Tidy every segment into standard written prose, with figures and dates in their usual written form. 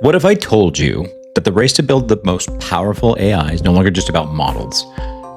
What if I told you that the race to build the most powerful AI is no longer just about models?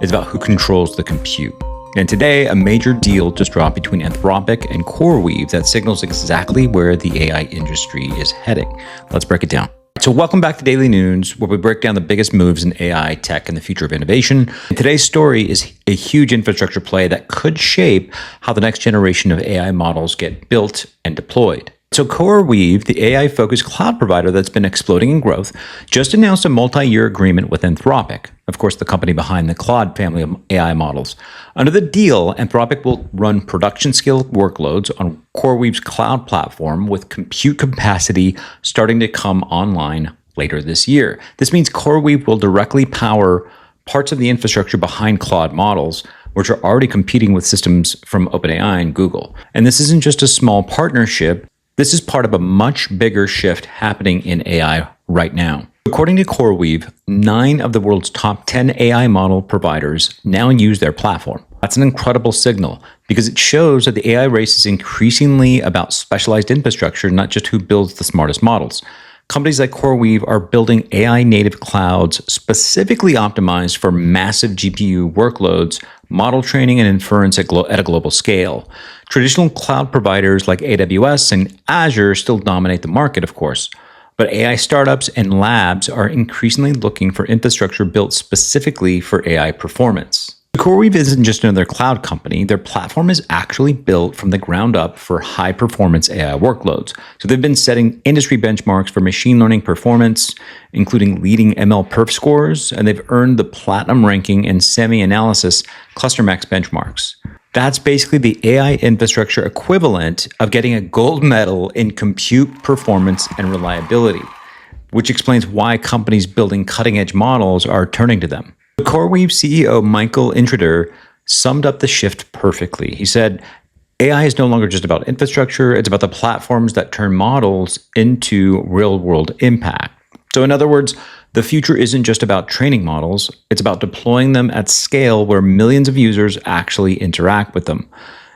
It's about who controls the compute. And today, a major deal just dropped between Anthropic and CoreWeave that signals exactly where the AI industry is heading. Let's break it down. So welcome back to Daily News, where we break down the biggest moves in AI, tech, and the future of innovation. And today's story is a huge infrastructure play that could shape how the next generation of AI models get built and deployed. So CoreWeave, the AI-focused cloud provider that's been exploding in growth, just announced a multi-year agreement with Anthropic, of course, the company behind the Claude family of AI models. Under the deal, Anthropic will run production-scale workloads on CoreWeave's cloud platform with compute capacity starting to come online later this year. This means CoreWeave will directly power parts of the infrastructure behind Claude models, which are already competing with systems from OpenAI and Google. And this isn't just a small partnership. This is part of a much bigger shift happening in AI right now. According to CoreWeave, 9 of the world's top 10 AI model providers now use their platform. That's an incredible signal because it shows that the AI race is increasingly about specialized infrastructure, not just who builds the smartest models. Companies like CoreWeave are building AI-native clouds specifically optimized for massive GPU workloads, model training, and inference at a global scale. Traditional cloud providers like AWS and Azure still dominate the market, of course, but AI startups and labs are increasingly looking for infrastructure built specifically for AI performance. CoreWeave isn't just another cloud company. Their platform is actually built from the ground up for high-performance AI workloads. So they've been setting industry benchmarks for machine learning performance, including leading MLPerf scores, and they've earned the platinum ranking in SemiAnalysis ClusterMAX benchmarks. That's basically the AI infrastructure equivalent of getting a gold medal in compute performance and reliability, which explains why companies building cutting-edge models are turning to them. CoreWeave CEO Michael Intrader summed up the shift perfectly. He said, AI is no longer just about infrastructure, it's about the platforms that turn models into real-world impact. So in other words, the future isn't just about training models, it's about deploying them at scale where millions of users actually interact with them.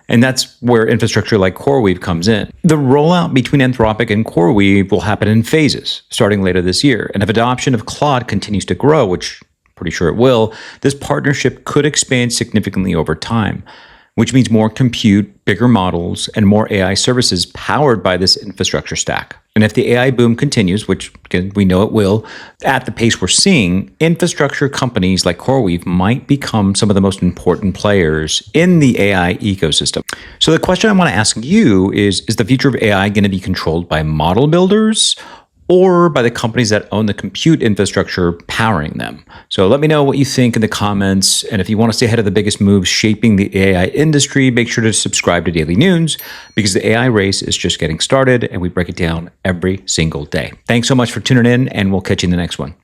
And that's where infrastructure like CoreWeave comes in. The rollout between Anthropic and CoreWeave will happen in phases, starting later this year. And if adoption of Claude continues to grow, which pretty sure it will, this partnership could expand significantly over time, which means more compute, bigger models, and more AI services powered by this infrastructure stack. And if the AI boom continues, which again, we know it will, at the pace we're seeing, infrastructure companies like CoreWeave might become some of the most important players in the AI ecosystem. So the question I want to ask you is the future of AI going to be controlled by model builders or by the companies that own the compute infrastructure powering them? So let me know what you think in the comments. And if you want to stay ahead of the biggest moves shaping the AI industry, make sure to subscribe to Daily News because the AI race is just getting started and we break it down every single day. Thanks so much for tuning in and we'll catch you in the next one.